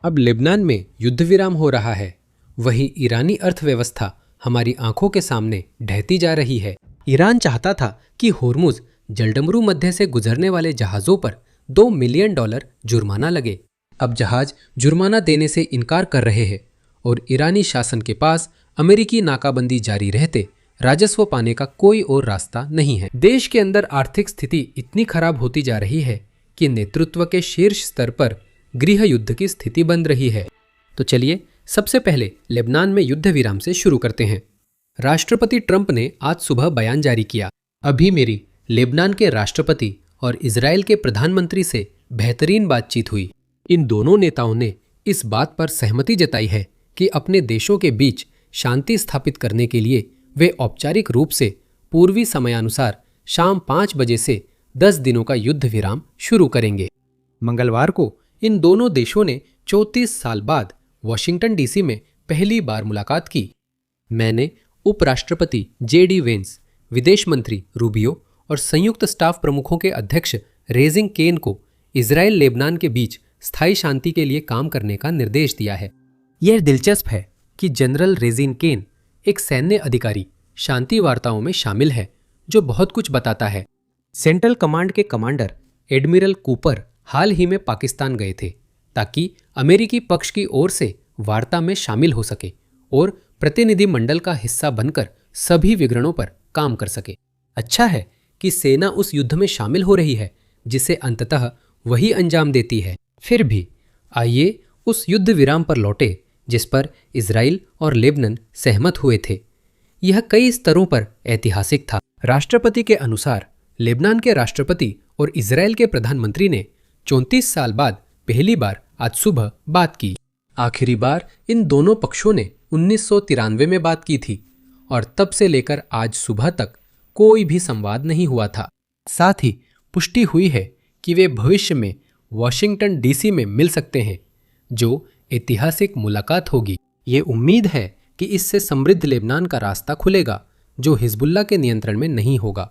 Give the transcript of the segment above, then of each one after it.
अब लेबनान में युद्ध विराम हो रहा है, वहीं ईरानी अर्थव्यवस्था हमारी आंखों के सामने ढहती जा रही है। ईरान चाहता था कि होर्मुज जलडमरू मध्य से गुजरने वाले जहाजों पर $2 मिलियन जुर्माना लगे। अब जहाज जुर्माना देने से इनकार कर रहे हैं और ईरानी शासन के पास अमेरिकी नाकाबंदी जारी रहते राजस्व पाने का कोई और रास्ता नहीं है। देश के अंदर आर्थिक स्थिति इतनी खराब होती जा रही है कि नेतृत्व के शीर्ष स्तर पर गृह युद्ध की स्थिति बन रही है। तो चलिए सबसे पहले लेबनान में युद्ध विराम से शुरू करते हैं। राष्ट्रपति ट्रंप ने आज सुबह बयान जारी किया। अभी मेरी लेबनान के राष्ट्रपति और इजरायल के प्रधानमंत्री से बेहतरीन बातचीत हुई। इन दोनों नेताओं ने इस बात पर सहमति जताई है कि अपने देशों के बीच शांति स्थापित करने के लिए वे औपचारिक रूप से पूर्वी समयानुसार शाम 5 बजे से 10 दिनों का युद्ध विराम शुरू करेंगे। मंगलवार को इन दोनों देशों ने 34 साल बाद वॉशिंगटन डीसी में पहली बार मुलाकात की। मैंने उपराष्ट्रपति JD वेंस, विदेश मंत्री रूबियो और संयुक्त स्टाफ प्रमुखों के अध्यक्ष रेजिंग केन को इजराइल लेबनान के बीच स्थायी शांति के लिए काम करने का निर्देश दिया है। यह दिलचस्प है कि जनरल रेजिन केन, एक सैन्य अधिकारी, शांति वार्ताओं में शामिल है, जो बहुत कुछ बताता है। सेंट्रल कमांड के कमांडर एडमिरल कूपर हाल ही में पाकिस्तान गए थे ताकि अमेरिकी पक्ष की ओर से वार्ता में शामिल हो सके और प्रतिनिधि मंडल का हिस्सा बनकर सभी विवरणों पर काम कर सके। अच्छा है कि सेना उस युद्ध में शामिल हो रही है जिसे अंततः वही अंजाम देती है। फिर भी आइए उस युद्ध विराम पर लौटे जिस पर इजराइल और लेबनान सहमत हुए थे। यह कई स्तरों पर ऐतिहासिक था। राष्ट्रपति के अनुसार लेबनान के राष्ट्रपति और इजराइल के प्रधानमंत्री ने 34 साल बाद पहली बार आज सुबह बात की। आखिरी बार इन दोनों पक्षों ने 1993 में बात की थी और तब से लेकर आज सुबह तक कोई भी संवाद नहीं हुआ था। साथ ही पुष्टि हुई है कि वे भविष्य में वॉशिंगटन डीसी में मिल सकते हैं, जो ऐतिहासिक मुलाकात होगी। ये उम्मीद है कि इससे समृद्ध लेबनान का रास्ता खुलेगा जो हिजबुल्लाह के नियंत्रण में नहीं होगा।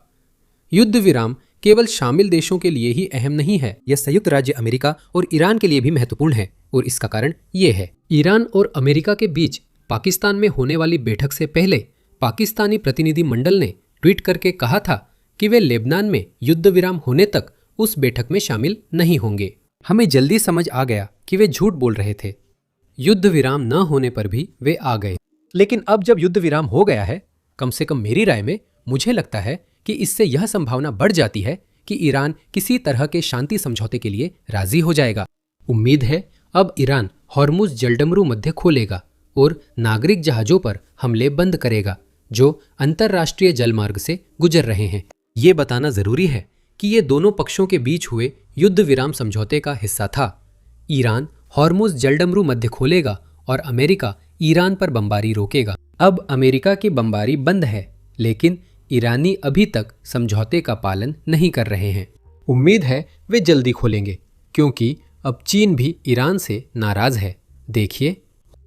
युद्ध विराम केवल शामिल देशों के लिए ही अहम नहीं है, यह संयुक्त राज्य अमेरिका और ईरान के लिए भी महत्वपूर्ण है और इसका कारण ये है। ईरान और अमेरिका के बीच पाकिस्तान में होने वाली बैठक से पहले पाकिस्तानी प्रतिनिधि मंडल ने ट्वीट करके कहा था कि वे लेबनान में युद्ध विराम होने तक उस बैठक में शामिल नहीं होंगे। हमें जल्दी समझ आ गया कि वे झूठ बोल रहे थे। युद्ध विराम न होने पर भी वे आ गए। लेकिन अब जब युद्ध विराम हो गया है, कम से कम मेरी राय में मुझे लगता है कि इससे यह संभावना बढ़ जाती है कि ईरान किसी तरह के शांति समझौते के लिए राजी हो जाएगा। उम्मीद है अब ईरान हॉर्मुज जलडमरू मध्य खोलेगा और नागरिक जहाजों पर हमले बंद करेगा जो अंतर्राष्ट्रीय जलमार्ग से गुजर रहे हैं। ये बताना जरूरी है कि ये दोनों पक्षों के बीच हुए युद्ध विराम समझौते का हिस्सा था। ईरान हॉर्मुज जलडमरू मध्य खोलेगा और अमेरिका ईरान पर बमबारी रोकेगा। अब अमेरिका की बमबारी बंद है, लेकिन ईरानी अभी तक समझौते का पालन नहीं कर रहे हैं। उम्मीद है वे जल्दी खोलेंगे क्योंकि अब चीन भी ईरान से नाराज है। देखिए,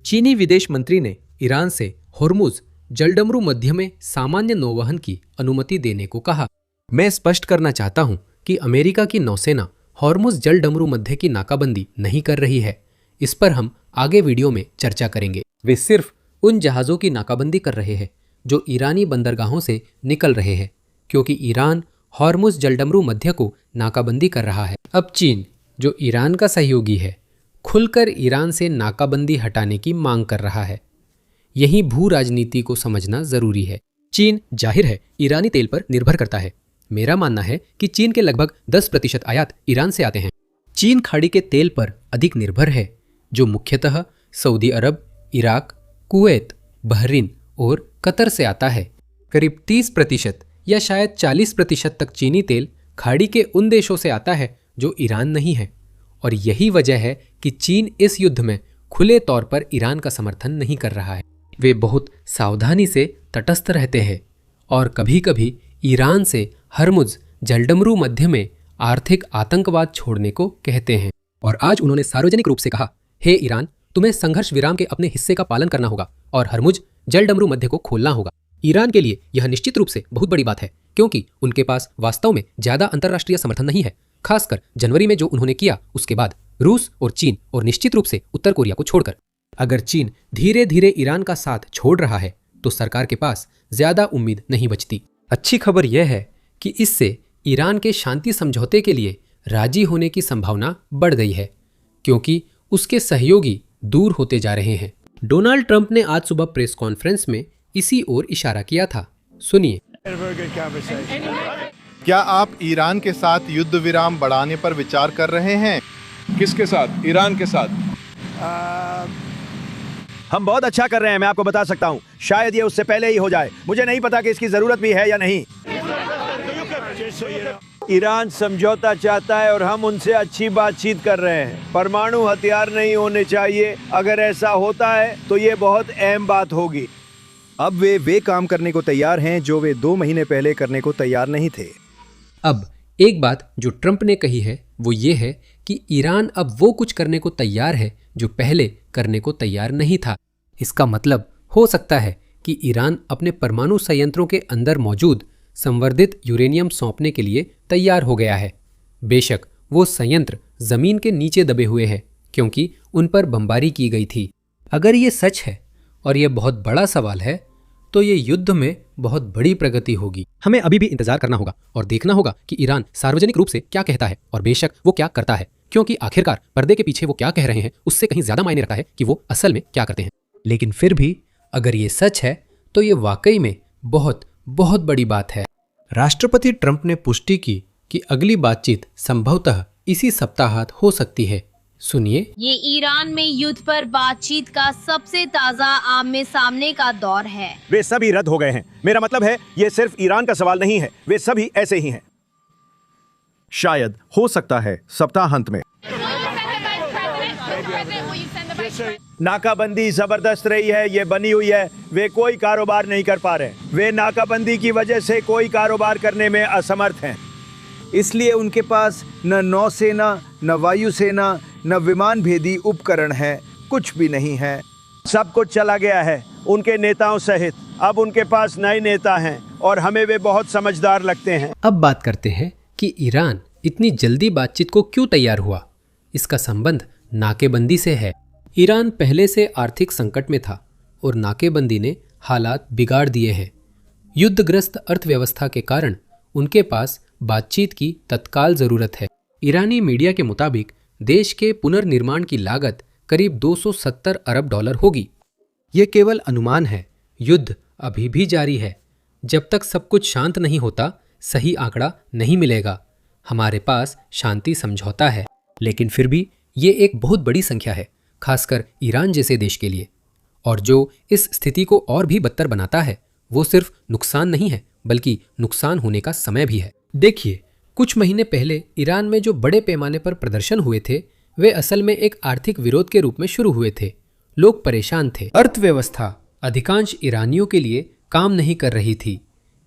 चीनी विदेश मंत्री ने ईरान से हॉर्मुज जलडमरू मध्य में सामान्य नौवहन की अनुमति देने को कहा। मैं स्पष्ट करना चाहता हूं कि अमेरिका की नौसेना हॉर्मुज जलडमरू मध्य की नाकाबंदी नहीं कर रही है। इस पर हम आगे वीडियो में चर्चा करेंगे। वे सिर्फ उन जहाज़ों की नाकाबंदी कर रहे हैं जो ईरानी बंदरगाहों से निकल रहे हैं, क्योंकि ईरान हॉर्मुज जलडमरू मध्य को नाकाबंदी कर रहा है। अब चीन, जो ईरान का सहयोगी है, खुलकर ईरान से नाकाबंदी हटाने की मांग कर रहा है। यही भू राजनीति को समझना जरूरी है। चीन जाहिर है ईरानी तेल पर निर्भर करता है। मेरा मानना है कि चीन के लगभग 10% आयात ईरान से आते हैं। चीन खाड़ी के तेल पर अधिक निर्भर है, जो मुख्यतः सऊदी अरब, इराक, कुवैत, बहरीन और कतर से आता है। करीब 30% या शायद 40% तक चीनी तेल खाड़ी के उन देशों से आता है जो ईरान नहीं है, और यही वजह है कि चीन इस युद्ध में खुले तौर पर ईरान का समर्थन नहीं कर रहा है। वे बहुत सावधानी से तटस्थ रहते हैं और कभी कभी ईरान से हर्मुज जलडमरू मध्य में आर्थिक आतंकवाद छोड़ने को कहते हैं। और आज उन्होंने सार्वजनिक रूप से कहा, हे ईरान, तुम्हें संघर्ष विराम के अपने हिस्से का पालन करना होगा और हर्मुज जलडमरू मध्य को खोलना होगा। ईरान के लिए यह निश्चित रूप से बहुत बड़ी बात है, क्योंकि उनके पास वास्तव में ज्यादा अंतर्राष्ट्रीय समर्थन नहीं है। खासकर जनवरी में जो उन्होंने किया उसके बाद रूस और चीन और निश्चित रूप से उत्तर कोरिया को छोड़कर। अगर चीन धीरे धीरे ईरान का साथ छोड़ रहा है तो सरकार के पास ज्यादा उम्मीद नहीं बचती। अच्छी खबर यह है कि इससे ईरान के शांति समझौते के लिए राजी होने की संभावना बढ़ गई है, क्योंकि उसके सहयोगी दूर होते जा रहे हैं। डोनाल्ड ट्रंप ने आज सुबह प्रेस कॉन्फ्रेंस में इसी ओर इशारा किया था। सुनिए। क्या आप ईरान के साथ युद्ध विराम बढ़ाने पर विचार कर रहे हैं? किसके साथ? ईरान के साथ। हम बहुत अच्छा कर रहे हैं, मैं आपको बता सकता हूं। शायद ये उससे पहले ही हो जाए। मुझे नहीं पता कि इसकी जरूरत भी है या नहीं। ईरान समझौता चाहता है और हम उनसे अच्छी बातचीत कर रहे हैं। परमाणु हथियार नहीं होने चाहिए। अगर ऐसा होता है तो ये बहुत अहम बात होगी। अब वे काम करने को तैयार हैं जो वे 2 महीने पहले करने को तैयार नहीं थे। अब एक बात जो ट्रंप ने कही है वो ये है कि ईरान अब वो कुछ करने को तैयार है जो पहले करने को तैयार नहीं था। इसका मतलब हो सकता है कि ईरान अपने परमाणु संयंत्रों के अंदर मौजूद संवर्धित यूरेनियम सौंपने के लिए तैयार हो गया है। बेशक वो संयंत्र जमीन के नीचे दबे हुए हैं क्योंकि उन पर बमबारी की गई थी। अगर ये सच है और यह बहुत बड़ा सवाल है तो ये युद्ध में बहुत बड़ी प्रगति होगी। हमें अभी भी इंतजार करना होगा और देखना होगा कि ईरान सार्वजनिक रूप से क्या कहता है और बेशक वो क्या करता है, क्योंकि आखिरकार पर्दे के पीछे वो क्या कह रहे हैं उससे कहीं ज्यादा मायने रखता है कि वो असल में क्या करते हैं। लेकिन फिर भी अगर ये सच है तो ये वाकई में बहुत बहुत बड़ी बात है। राष्ट्रपति ट्रंप ने पुष्टि की कि अगली बातचीत संभवतः इसी सप्ताहांत हो सकती है। सुनिए। ये ईरान में युद्ध पर बातचीत का सबसे ताज़ा आमने सामने का दौर है। वे सभी रद्द हो गए हैं। मेरा मतलब है ये सिर्फ ईरान का सवाल नहीं है, वे सभी ऐसे ही हैं। शायद हो सकता है सप्ताहांत में। नाकाबंदी जबरदस्त रही है, ये बनी हुई है। वे कोई कारोबार नहीं कर पा रहे। वे नाकाबंदी की वजह से कोई कारोबार करने में असमर्थ हैं। इसलिए उनके पास न नौसेना, न वायुसेना, न विमान भेदी उपकरण है, कुछ भी नहीं है। सब कुछ चला गया है, उनके नेताओं सहित। अब उनके पास नए नेता हैं और हमें वे बहुत समझदार लगते हैं। अब बात करते हैं कि ईरान इतनी जल्दी बातचीत को क्यों तैयार हुआ। इसका संबंध नाकेबंदी से है। ईरान पहले से आर्थिक संकट में था और नाकेबंदी ने हालात बिगाड़ दिए हैं। युद्धग्रस्त अर्थव्यवस्था के कारण उनके पास बातचीत की तत्काल जरूरत है। ईरानी मीडिया के मुताबिक देश के पुनर्निर्माण की लागत करीब 270 अरब डॉलर होगी। ये केवल अनुमान है, युद्ध अभी भी जारी है। जब तक सब कुछ शांत नहीं होता सही आंकड़ा नहीं मिलेगा। हमारे पास शांति समझौता है, लेकिन फिर भी ये एक बहुत बड़ी संख्या है, खासकर ईरान जैसे देश के लिए। और जो इस स्थिति को और भी बदतर बनाता है वो सिर्फ नुकसान नहीं है बल्कि नुकसान होने का समय भी है। देखिए, कुछ महीने पहले ईरान में जो बड़े पैमाने पर प्रदर्शन हुए थे वे असल में एक आर्थिक विरोध के रूप में शुरू हुए थे। लोग परेशान थे। अर्थव्यवस्था अधिकांश ईरानियों के लिए काम नहीं कर रही थी,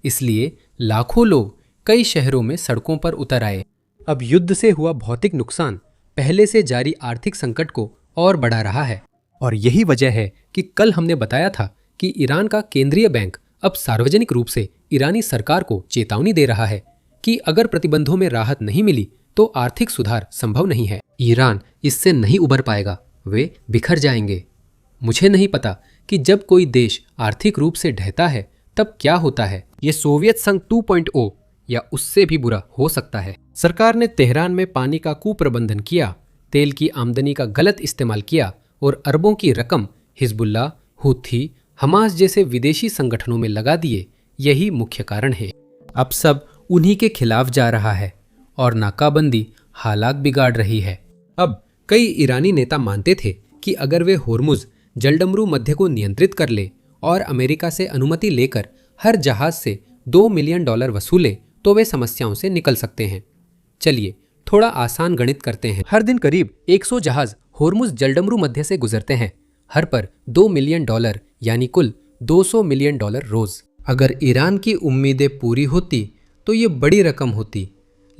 इसलिए लाखों लोग कई शहरों में सड़कों पर उतर आए। अब युद्ध से हुआ भौतिक नुकसान पहले से जारी आर्थिक संकट को और बढ़ा रहा है। और यही वजह है कि कल हमने बताया था कि ईरान का केंद्रीय बैंक अब सार्वजनिक रूप से ईरानी सरकार को चेतावनी दे रहा है कि अगर प्रतिबंधों में राहत नहीं मिली तो आर्थिक सुधार संभव नहीं है। ईरान इससे नहीं उबर पाएगा, वे बिखर जाएंगे। मुझे नहीं पता कि जब कोई देश आर्थिक रूप से ढहता है तब क्या होता है। ये सोवियत संघ 2.0 या उससे भी बुरा हो सकता है। सरकार ने तेहरान में पानी का कुप्रबंधन किया, तेल की आमदनी का गलत इस्तेमाल किया और अरबों की रकम हिजबुल्लाह, हुथी, हमास जैसे विदेशी संगठनों में लगा दिए। यही मुख्य कारण है। अब सब उन्हीं के खिलाफ जा रहा है और नाकाबंदी हालात बिगाड़ रही है। अब कई ईरानी नेता मानते थे कि अगर वे होर्मुज जलडमरू मध्य को नियंत्रित कर ले और अमेरिका से अनुमति लेकर हर जहाज से $2 मिलियन वसूले तो वे समस्याओं से निकल सकते हैं। चलिए थोड़ा आसान गणित करते हैं। हर दिन करीब 100 जहाज होर्मुज जलडमरू मध्य से गुजरते हैं, हर पर $2 मिलियन यानी कुल $200 मिलियन रोज। अगर ईरान की उम्मीदें पूरी होती तो ये बड़ी रकम होती,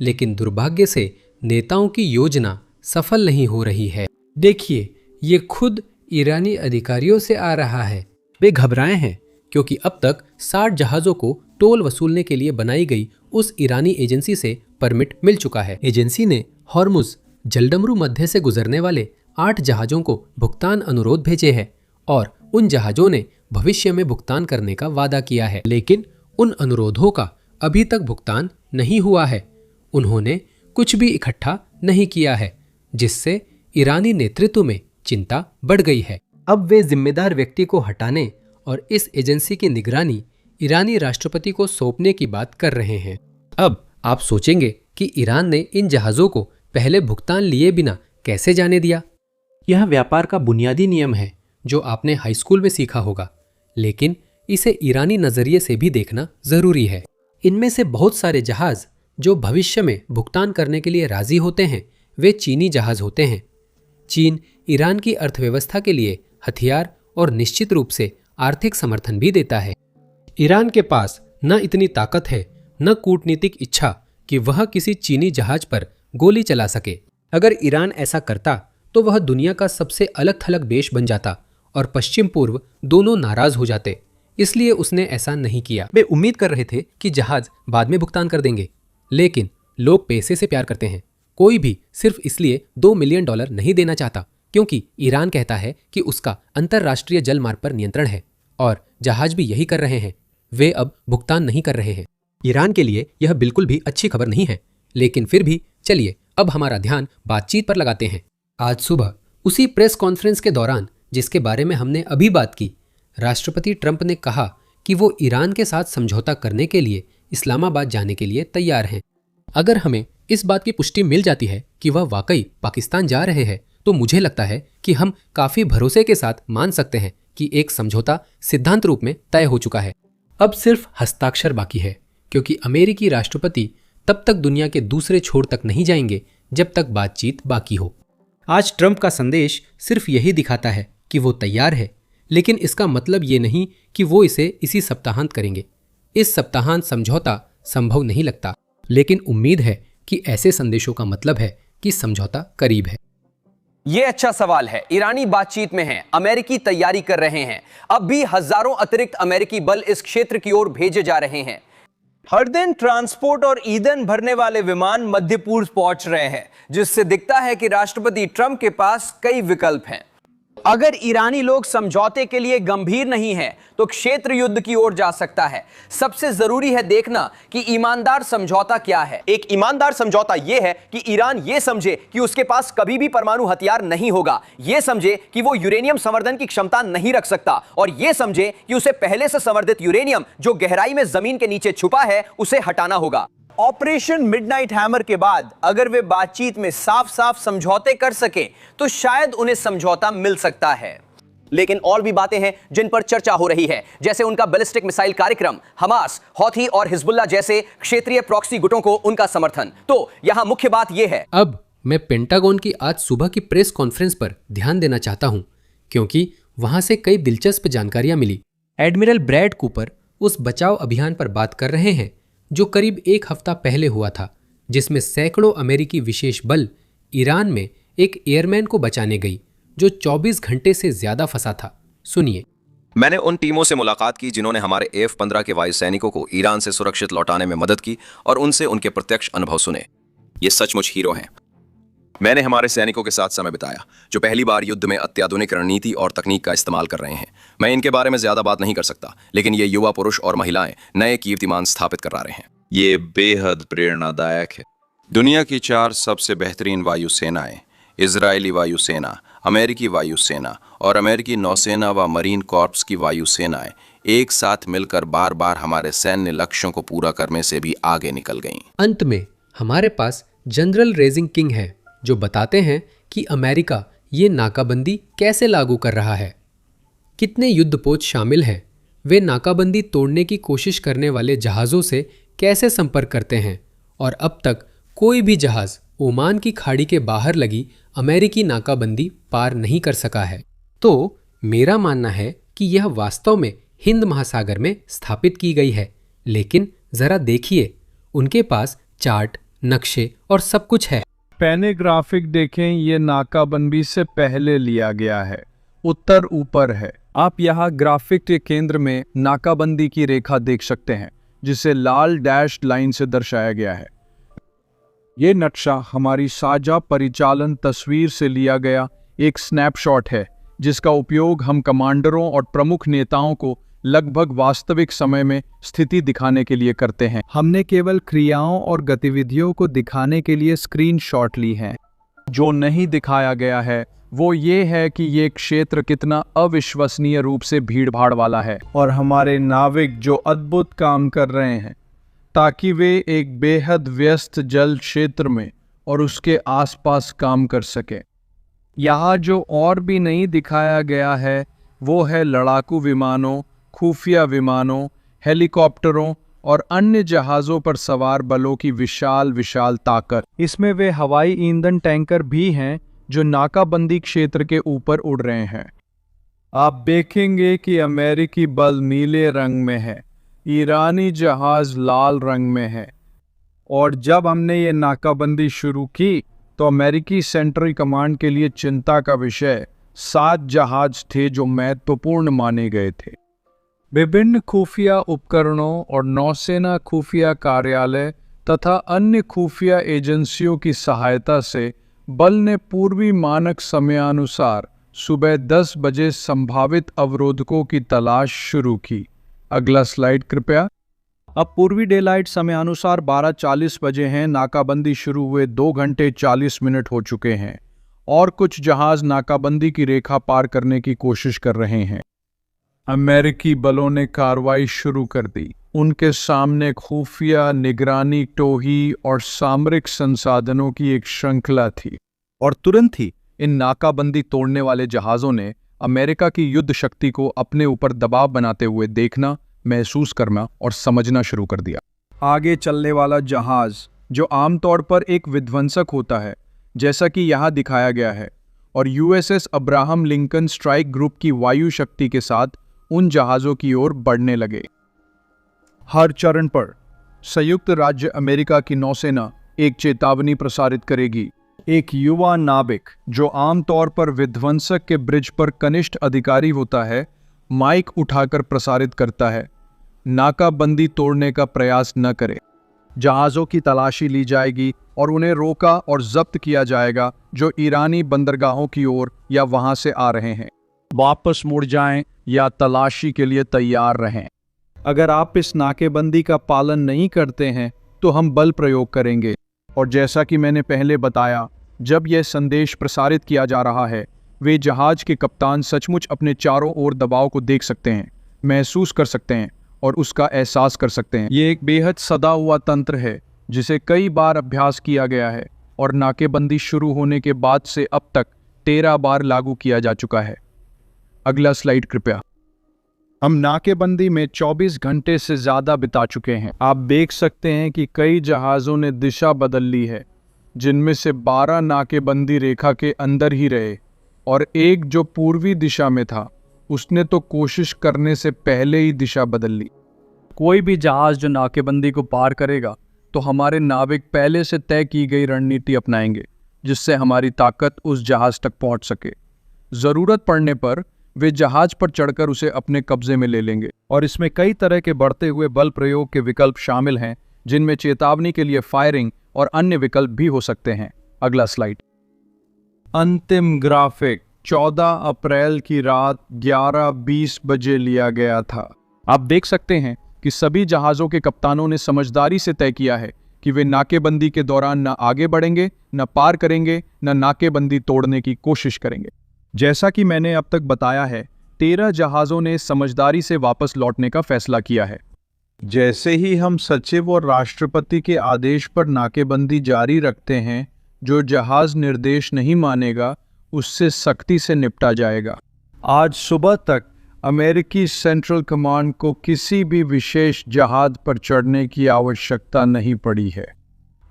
लेकिन दुर्भाग्य से नेताओं की योजना सफल नहीं हो रही है। देखिए, ये खुद ईरानी अधिकारियों से आ रहा है। वे घबराए हैं क्योंकि अब तक 60 जहाज़ों को टोल वसूलने के लिए बनाई गई उस ईरानी एजेंसी से परमिट मिल चुका है। एजेंसी ने हॉर्मुज जलडमरू मध्य से गुजरने वाले 8 जहाज़ों को भुगतान अनुरोध भेजे हैं और उन जहाज़ों ने भविष्य में भुगतान करने का वादा किया है, लेकिन उन अनुरोधों का अभी तक भुगतान नहीं हुआ है। उन्होंने कुछ भी इकट्ठा नहीं किया है, जिससे ईरानी नेतृत्व में चिंता बढ़ गई है। अब वे जिम्मेदार व्यक्ति को हटाने और इस एजेंसी की निगरानी ईरानी राष्ट्रपति को सौंपने की बात कर रहे हैं। अब आप सोचेंगे कि ईरान ने इन जहाज़ों को पहले भुगतान लिए बिना कैसे जाने दिया? यह व्यापार का बुनियादी नियम है जो आपने हाई स्कूल में सीखा होगा, लेकिन इसे ईरानी नज़रिए से भी देखना ज़रूरी है। इनमें से बहुत सारे जहाज़ जो भविष्य में भुगतान करने के लिए राज़ी होते हैं, वे चीनी जहाज़ होते हैं। चीन ईरान की अर्थव्यवस्था के लिए हथियार और निश्चित रूप से आर्थिक समर्थन भी देता है। ईरान के पास न इतनी ताकत है न कूटनीतिक इच्छा कि वह किसी चीनी जहाज पर गोली चला सके। अगर ईरान ऐसा करता तो वह दुनिया का सबसे अलग थलग देश बन जाता और पश्चिम पूर्व दोनों नाराज हो जाते। इसलिए उसने ऐसा नहीं किया। वे उम्मीद कर रहे थे कि जहाज बाद में भुगतान कर देंगे, लेकिन लोग पैसे से प्यार करते हैं। कोई भी सिर्फ इसलिए $2 मिलियन नहीं देना चाहता क्योंकि ईरान कहता है कि उसका अंतर्राष्ट्रीय जल मार्ग पर नियंत्रण है, और जहाज भी यही कर रहे हैं। वे अब भुगतान नहीं कर रहे हैं। ईरान के लिए यह बिल्कुल भी अच्छी खबर नहीं है, लेकिन फिर भी चलिए अब हमारा ध्यान बातचीत पर लगाते हैं। आज सुबह उसी प्रेस कॉन्फ्रेंस के दौरान जिसके बारे में हमने अभी बात की, राष्ट्रपति ट्रंप ने कहा कि वो ईरान के साथ समझौता करने के लिए इस्लामाबाद जाने के लिए तैयार हैं। अगर हमें इस बात की पुष्टि मिल जाती है कि वह वाकई पाकिस्तान जा रहे हैं, तो मुझे लगता है कि हम काफी भरोसे के साथ मान सकते हैं कि एक समझौता सिद्धांत रूप में तय हो चुका है। अब सिर्फ हस्ताक्षर बाकी है, क्योंकि अमेरिकी राष्ट्रपति तब तक दुनिया के दूसरे छोर तक नहीं जाएंगे जब तक बातचीत बाकी हो। आज ट्रंप का संदेश सिर्फ यही दिखाता है कि वो तैयार है, लेकिन इसका मतलब ये नहीं कि वो इसे इसी सप्ताहांत करेंगे। इस सप्ताहांत समझौता संभव नहीं लगता, लेकिन उम्मीद है कि ऐसे संदेशों का मतलब है कि समझौता करीब है। ये अच्छा सवाल है। ईरानी बातचीत में हैं, अमेरिकी तैयारी कर रहे हैं। अब भी हजारों अतिरिक्त अमेरिकी बल इस क्षेत्र की ओर भेजे जा रहे हैं। हर दिन ट्रांसपोर्ट और ईंधन भरने वाले विमान मध्य पूर्व पहुंच रहे हैं, जिससे दिखता है कि राष्ट्रपति ट्रंप के पास कई विकल्प हैं। अगर ईरानी लोग समझौते के लिए गंभीर नहीं हैं, तो क्षेत्र युद्ध की ओर जा सकता है। सबसे जरूरी है देखना कि ईमानदार समझौता क्या है। एक ईमानदार समझौता यह है कि ईरान यह समझे कि उसके पास कभी भी परमाणु हथियार नहीं होगा, यह समझे कि वो यूरेनियम संवर्धन की क्षमता नहीं रख सकता, और यह समझे कि उसे पहले से संवर्धित यूरेनियम जो गहराई में जमीन के नीचे छुपा है, उसे हटाना होगा। ऑपरेशन मिडनाइट हैमर के बाद अगर वे बातचीत में साफ साफ समझौते कर सके तो शायद उन्हें समझौता मिल सकता है। लेकिन और भी बातें हैं जिन पर चर्चा हो रही है, जैसे उनका बैलिस्टिक मिसाइल कार्यक्रम, हमास, हौथी और हिजबुल्लाह जैसे क्षेत्रीय प्रॉक्सी गुटों को उनका समर्थन। तो यहां मुख्य बात यह है। अब मैं पेंटागन की आज सुबह की प्रेस कॉन्फ्रेंस पर ध्यान देना चाहता हूं, क्योंकि वहां से कई दिलचस्प जानकारियां मिली। एडमिरल ब्रैड कूपर उस बचाव अभियान पर बात कर रहे हैं जो करीब 1 हफ्ता पहले हुआ था, जिसमें सैकड़ों अमेरिकी विशेष बल ईरान में एक एयरमैन को बचाने गई जो 24 घंटे से ज्यादा फंसा था। सुनिए। मैंने उन टीमों से मुलाकात की जिन्होंने हमारे F-15 के वायु सैनिकों को ईरान से सुरक्षित लौटाने में मदद की, और उनसे उनके प्रत्यक्ष अनुभव सुने। ये सचमुच हीरो हैं। मैंने हमारे सैनिकों के साथ समय बिताया जो पहली बार युद्ध में अत्याधुनिक रणनीति और तकनीक का इस्तेमाल कर रहे हैं। मैं इनके बारे में ज्यादा बात नहीं कर सकता, लेकिन ये युवा पुरुष और महिलाएं नए कीर्तिमान स्थापित कर रहे हैं। ये बेहद प्रेरणादायक है। दुनिया की 4 सबसे बेहतरीन वायुसेनाएं, इजरायली वायुसेना, अमेरिकी वायुसेना और अमेरिकी नौसेना व मरीन कॉर्प्स की वायुसेनाएं एक साथ मिलकर बार बार हमारे सैन्य लक्ष्यों को पूरा करने से भी आगे निकल गईं। अंत में हमारे पास जनरल रेजिंग किंग है जो बताते हैं कि अमेरिका ये नाकाबंदी कैसे लागू कर रहा है। कितने युद्धपोत शामिल हैं, वे नाकाबंदी तोड़ने की कोशिश करने वाले जहाज़ों से कैसे संपर्क करते हैं, और अब तक कोई भी जहाज़ ओमान की खाड़ी के बाहर लगी अमेरिकी नाकाबंदी पार नहीं कर सका है। तो मेरा मानना है कि यह वास्तव में हिंद महासागर में स्थापित की गई है, लेकिन ज़रा देखिए, उनके पास चार्ट, नक्शे और सब कुछ है। पैनेग्राफिक देखें, ये नाकाबंदी से पहले लिया गया है। उत्तर ऊपर है। आप यहाँ ग्राफिक के केंद्र में नाकाबंदी की रेखा देख सकते हैं, जिसे लाल डैश लाइन से दर्शाया गया है। ये नक्शा हमारी साझा परिचालन तस्वीर से लिया गया एक स्नैपशॉट है, जिसका उपयोग हम कमांडरों और प्रमुख नेताओं को लगभग वास्तविक समय में स्थिति दिखाने के लिए करते हैं। हमने केवल क्रियाओं और गतिविधियों को दिखाने के लिए स्क्रीनशॉट ली हैं। जो नहीं दिखाया गया है वो ये है कि ये क्षेत्र कितना अविश्वसनीय रूप से भीड़भाड़ वाला है, और हमारे नाविक जो अद्भुत काम कर रहे हैं ताकि वे एक बेहद व्यस्त जल क्षेत्र में और उसके आसपास काम कर सकें। यहाँ जो और भी नहीं दिखाया गया है वो है लड़ाकू विमानों, खुफिया विमानों, हेलीकॉप्टरों और अन्य जहाज़ों पर सवार बलों की विशाल विशाल ताकत। इसमें वे हवाई ईंधन टैंकर भी हैं जो नाकाबंदी क्षेत्र के ऊपर उड़ रहे हैं। आप देखेंगे कि अमेरिकी बल नीले रंग में है, ईरानी जहाज लाल रंग में है, और जब हमने ये नाकाबंदी शुरू की तो अमेरिकी सेंट्रल कमांड के लिए चिंता का विषय 7 जहाज थे जो महत्वपूर्ण माने गए थे। विभिन्न खुफिया उपकरणों और नौसेना खुफिया कार्यालय तथा अन्य खुफिया एजेंसियों की सहायता से बल ने पूर्वी मानक समयानुसार सुबह 10 बजे संभावित अवरोधकों की तलाश शुरू की। अगला स्लाइड कृपया। अब पूर्वी डेलाइट समयानुसार 12:40 बजे हैं। नाकाबंदी शुरू हुए 2 घंटे 40 मिनट हो चुके हैं और कुछ जहाज नाकाबंदी की रेखा पार करने की कोशिश कर रहे हैं। अमेरिकी बलों ने कार्रवाई शुरू कर दी। उनके सामने खुफिया, निगरानी, टोही और सामरिक संसाधनों की एक श्रृंखला थी, और तुरंत ही इन नाकाबंदी तोड़ने वाले जहाज़ों ने अमेरिका की युद्ध शक्ति को अपने ऊपर दबाव बनाते हुए देखना, महसूस करना और समझना शुरू कर दिया। आगे चलने वाला जहाज़, जो आमतौर पर एक विध्वंसक होता है जैसा कि यहाँ दिखाया गया है, और USS Abraham Lincoln strike group की वायु शक्ति के साथ उन जहाज़ों की ओर बढ़ने लगे। हर चरण पर संयुक्त राज्य अमेरिका की नौसेना एक चेतावनी प्रसारित करेगी। एक युवा नाविक, जो आमतौर पर विध्वंसक के ब्रिज पर कनिष्ठ अधिकारी होता है, माइक उठाकर प्रसारित करता है, नाकाबंदी तोड़ने का प्रयास न करें। जहाज़ों की तलाशी ली जाएगी और उन्हें रोका और जब्त किया जाएगा जो ईरानी बंदरगाहों की ओर या वहां से आ रहे हैं। वापस मुड़ जाएं या तलाशी के लिए तैयार रहें। अगर आप इस नाकेबंदी का पालन नहीं करते हैं तो हम बल प्रयोग करेंगे। और जैसा कि मैंने पहले बताया, जब यह संदेश प्रसारित किया जा रहा है, वे जहाज के कप्तान सचमुच अपने चारों ओर दबाव को देख सकते हैं, महसूस कर सकते हैं और उसका एहसास कर सकते हैं। ये एक बेहद सदा हुआ तंत्र है जिसे कई बार अभ्यास किया गया है और नाकेबंदी शुरू होने के बाद से अब तक 13 बार लागू किया जा चुका है। अगला स्लाइड कृपया। हम नाकेबंदी में 24 घंटे से ज़्यादा बिता चुके हैं। आप देख सकते हैं कि कई जहाज़ों ने दिशा बदल ली है, जिनमें से 12 नाकेबंदी रेखा के अंदर ही रहे और एक जो पूर्वी दिशा में था उसने तो कोशिश करने से पहले ही दिशा बदल ली। कोई भी जहाज़ जो नाकेबंदी को पार करेगा तो हमारे नाविक पहले से तय की गई रणनीति अपनाएंगे जिससे हमारी ताकत उस जहाज़ तक पहुंच सके। ज़रूरत पड़ने पर वे जहाज पर चढ़कर उसे अपने कब्जे में ले लेंगे, और इसमें कई तरह के बढ़ते हुए बल प्रयोग के विकल्प शामिल हैं, जिनमें चेतावनी के लिए फायरिंग और अन्य विकल्प भी हो सकते हैं। अगला स्लाइड। अंतिम ग्राफिक 14 अप्रैल की रात 11:20 बजे लिया गया था। आप देख सकते हैं कि सभी जहाज़ों के कप्तानों ने समझदारी से तय किया है कि वे नाकेबंदी के दौरान न आगे बढ़ेंगे, न पार करेंगे, न नाकेबंदी तोड़ने की कोशिश करेंगे। जैसा कि मैंने अब तक बताया है, 13 जहाज़ों ने समझदारी से वापस लौटने का फैसला किया है। जैसे ही हम सचिव और राष्ट्रपति के आदेश पर नाकेबंदी जारी रखते हैं, जो जहाज़ निर्देश नहीं मानेगा उससे सख्ती से निपटा जाएगा। आज सुबह तक अमेरिकी सेंट्रल कमांड को किसी भी विशेष जहाज पर चढ़ने की आवश्यकता नहीं पड़ी है।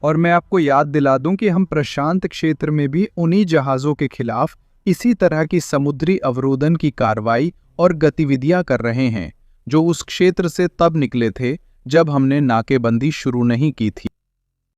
और मैं आपको याद दिला दूं कि हम प्रशांत क्षेत्र में भी उन्हीं जहाज़ों के खिलाफ इसी तरह की समुद्री अवरोधन की कार्रवाई और गतिविधियां कर रहे हैं जो उस क्षेत्र से तब निकले थे जब हमने नाकेबंदी शुरू नहीं की थी।